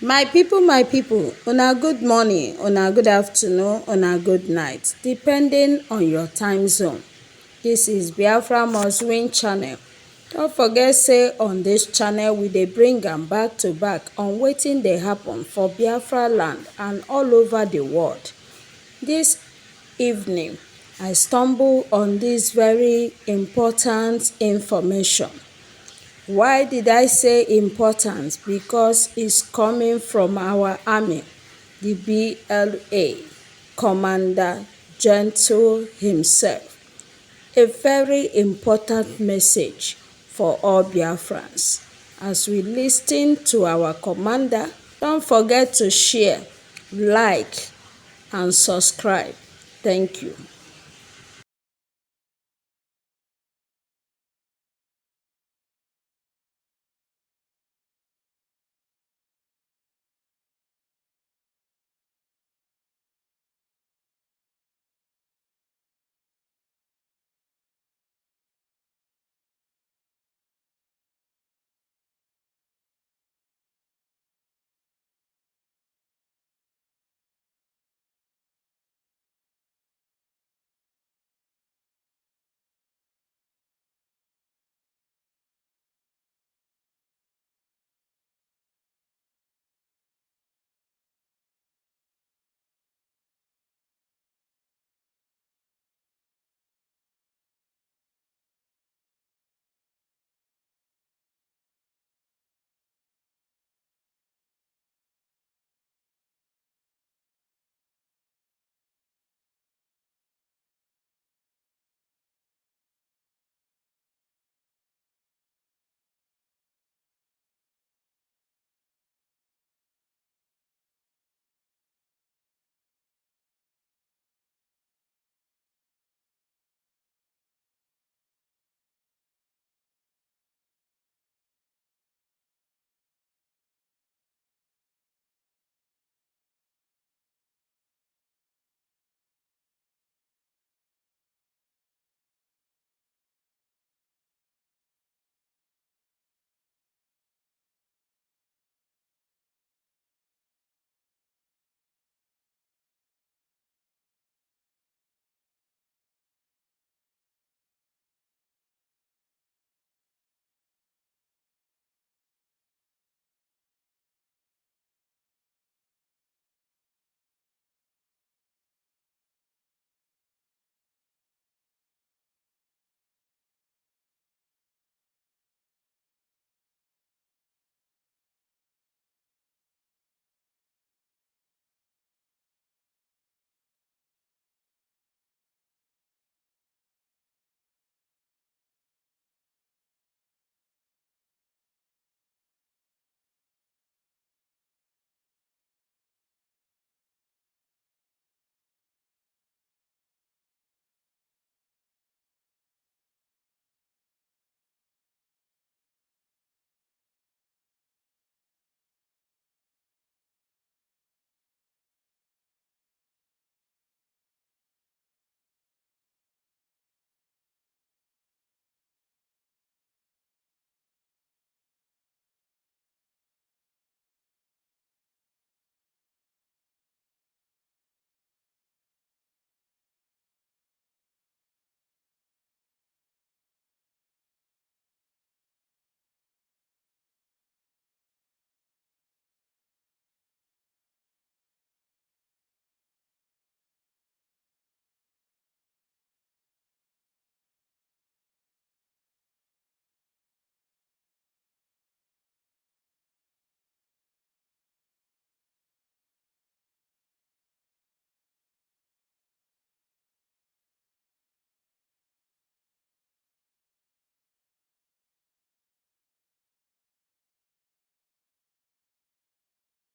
My people, una good morning, una good afternoon, una good night, depending on your time zone. This is Biafra Must Win channel. Don't forget say on this channel we dey bring am back to back on wetin dey happen for Biafra land and all over the world. This evening, I stumble on this very important information. Why did I say important? Because it's coming from our army, the BLA, Commander Gentle himself. A very important message for all Biafrans. As we listen to our commander, don't forget to share, like, and subscribe. Thank you.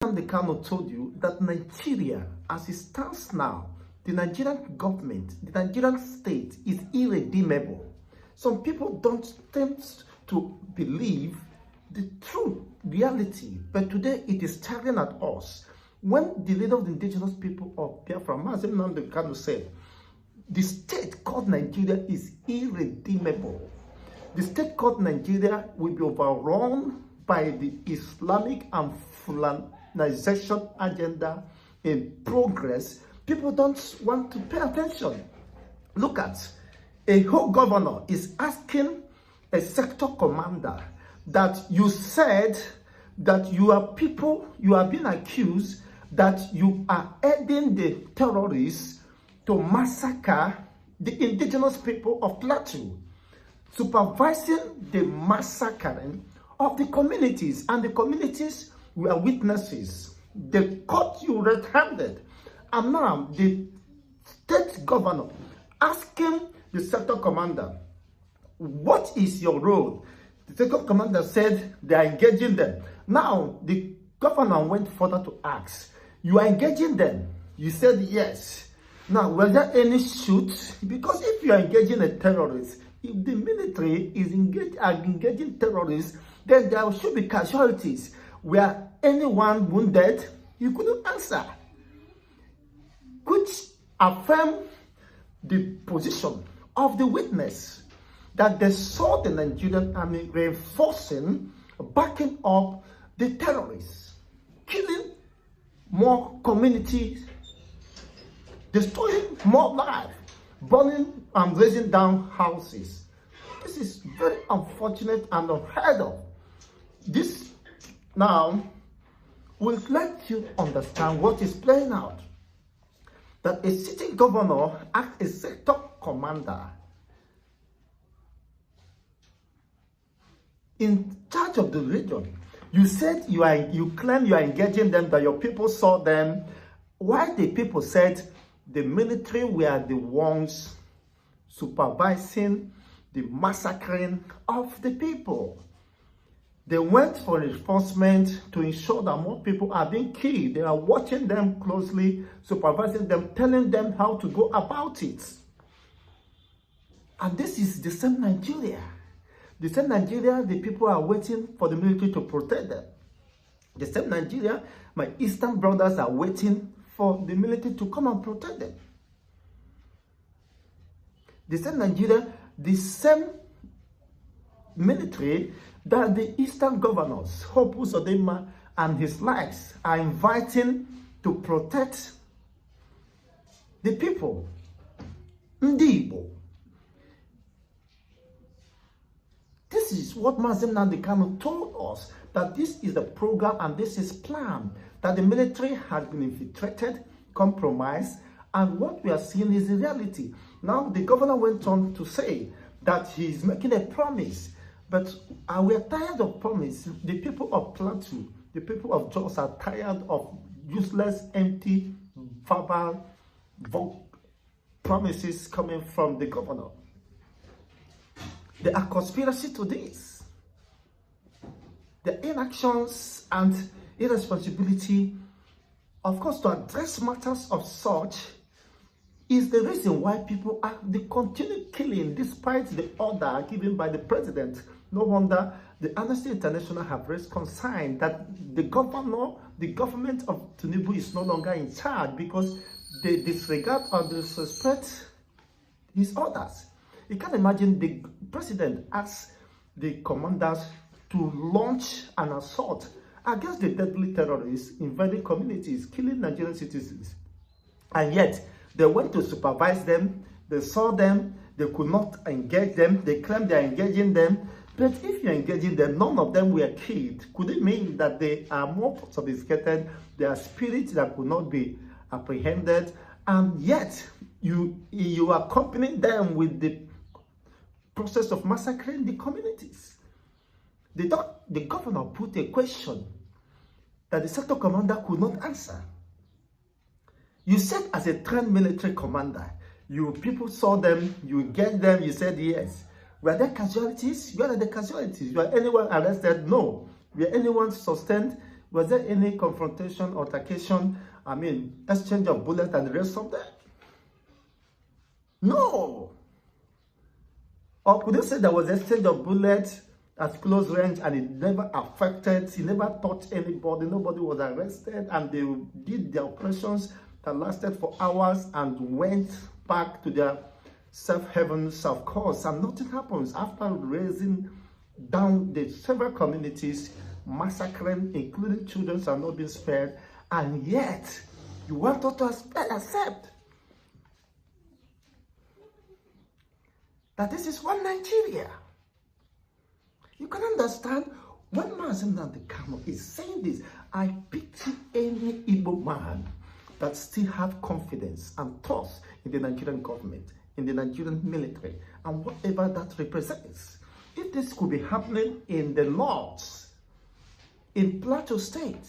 Nnamdi Kanu told you that Nigeria, as it stands now, the Nigerian government, the Nigerian state is irredeemable. Some people don't tend to believe the true reality, but today it is staring at us. When the leader of the indigenous people of Biafra, Mazi Nnamdi Kanu, said, the state called Nigeria is irredeemable. The state called Nigeria will be overrun by the Islamic and westernization agenda in progress, people don't want to pay attention. Look at a whole governor is asking a sector commander that you said that you are being accused that you are aiding the terrorists to massacre the indigenous people of Plateau, supervising the massacring of the communities, and the communities were witnesses. They caught you red-handed, and now the state governor asking the sector commander, what is your role? The sector commander said they are engaging them. Now the governor went further to ask, you are engaging them? You said yes. Now, was there any shoot? Because if you are engaging a terrorist, if the military is engaging terrorists, then there should be casualties. Were anyone wounded? You couldn't answer. Which affirm the position of the witness that they saw the Nigerian army reinforcing, backing up the terrorists, killing more communities, destroying more lives, burning and raising down houses. This is very unfortunate and unheard of. This now will let you understand what is playing out. That a sitting governor acts as a sector commander in charge of the region. You said you claim you are engaging them, that your people saw them. Why the people said the military were the ones supervising the massacring of the people. They went for reinforcement to ensure that more people are being killed. They are watching them closely, supervising them, telling them how to go about it. And this is the same Nigeria. The same Nigeria, the people are waiting for the military to protect them. The same Nigeria, my Eastern brothers are waiting for the military to come and protect them. The same Nigeria, the same military that the Eastern governors, Hope Uzodinma and his likes, are inviting to protect the people. Ndị Igbo. This is what Mazi Nnamdi Kanu told us, that this is the program and this is planned, that the military has been infiltrated, compromised, and what we are seeing is the reality. Now, the governor went on to say that he's making a promise, but we are tired of promise. The people of Plateau, the people of Jos are tired of useless, empty, verbal promises coming from the governor. There are conspiracy to this. The inactions and irresponsibility, of course, to address matters of such, is the reason why people are the continued killing despite the order given by the president. No wonder the Amnesty International have raised concern that the government of Tinubu is no longer in charge because they disregard or disrespect his orders. You can imagine the president asks the commanders to launch an assault against the deadly terrorists invading communities, killing Nigerian citizens. And yet, they went to supervise them, they saw them, they could not engage them, they claim they are engaging them. But if you're engaging them, none of them were killed. Could it mean that they are more sophisticated, they are spirits that could not be apprehended, and yet you are accompanying them with the process of massacring the communities? The governor put a question that the sector commander could not answer. You said as a trained military commander, you people saw them, you get them, you said yes. Were there casualties? Where are the casualties? Were anyone arrested? No. Were anyone sustained? Was there any confrontation, altercation, exchange of bullets and the rest of that? No. Or could you say there was exchange of bullets at close range and it never affected, it never touched anybody, nobody was arrested, and they did their operations that lasted for hours and went back to their safe havens, of course, and nothing happens after raising down the several communities, massacring, including children, are not being spared, and yet you want us to accept that this is one Nigeria. You can understand when Mazi Nnamdi Kanu is saying this. I pity any Igbo man that still have confidence and trust in the Nigerian government, in the Nigerian military, and whatever that represents. If this could be happening in the north, in Plateau State,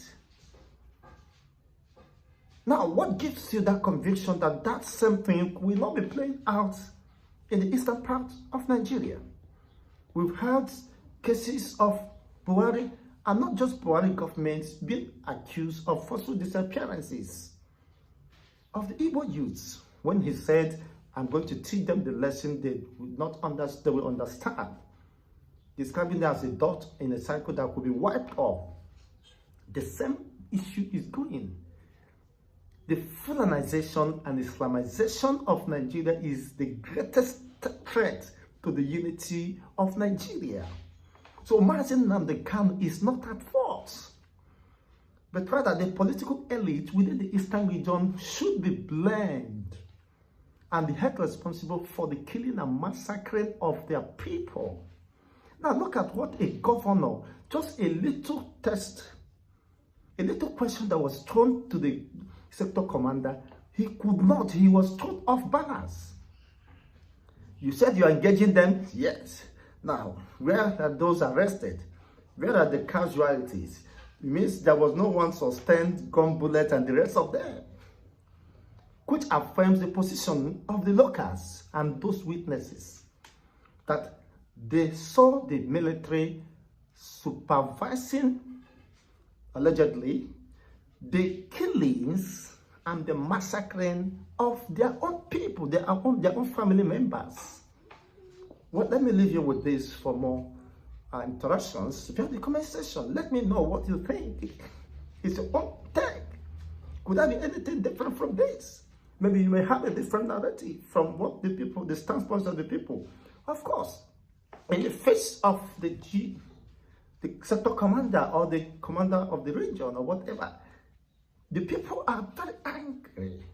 now what gives you that conviction that that same thing will not be playing out in the eastern part of Nigeria? We've had cases of Buhari, and not just Buhari governments, being accused of forceful disappearances of the Igbo youths, when he said, I'm going to teach them the lesson they will understand, describing it as a dot in a cycle that could be wiped off. The same issue is going. The Fulanization and Islamization of Nigeria is the greatest threat to the unity of Nigeria. So Mazi Nnamdi Kanu is not at fault, but rather the political elite within the eastern region should be blamed and be held responsible for the killing and massacring of their people. Now look at what a governor, just a little test, a little question that was thrown to the sector commander, he was thrown off balance. You said you are engaging them? Yes. Now, where are those arrested? Where are the casualties? It means there was no one sustained, gun bullet, and the rest of them, which affirms the position of the locals and those witnesses that they saw the military supervising, allegedly, the killings and the massacring of their own people, their own family members. Well, let me leave you with this for more interactions. If you have the comment section, let me know what you think. It's your own take. Could there be anything different from this? Maybe you may have a different narrative from what the people, the standpoints of the people. Of course, in the face of the sector commander or the commander of the region or whatever, the people are very angry,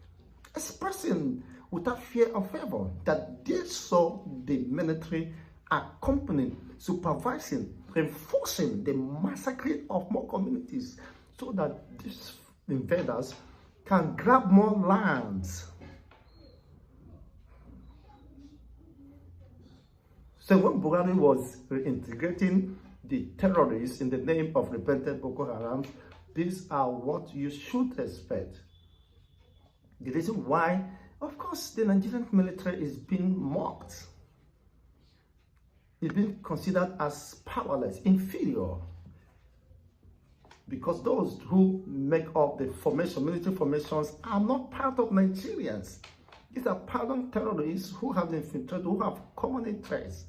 expressing without fear or favor that they saw the military accompanying, supervising, reinforcing the massacring of more communities so that these invaders can grab more lands. So when Buhari was reintegrating the terrorists in the name of repentant Boko Haram, these are what you should expect. The reason why, of course, the Nigerian military is being mocked. It's being considered as powerless, inferior. Because those who make up the formation, military formations, are not part of Nigerians. These are pardoned terrorists who have infiltrated, who have common interests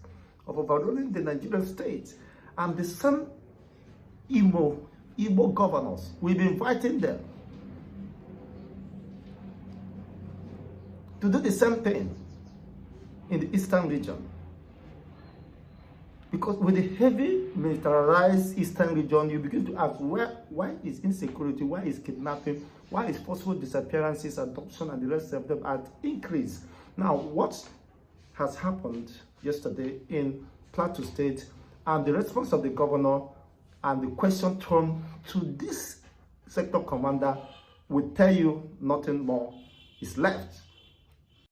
of overruling the Nigerian state. And the same Igbo governors will be inviting them to do the same thing in the eastern region. Because with the heavy militarized eastern region, you begin to ask, why is insecurity, why is kidnapping, why is forceful disappearances, adoption, and the rest of them at increase? Now, what has happened yesterday in Plateau State and the response of the governor and the question thrown to this sector commander will tell you nothing more is left.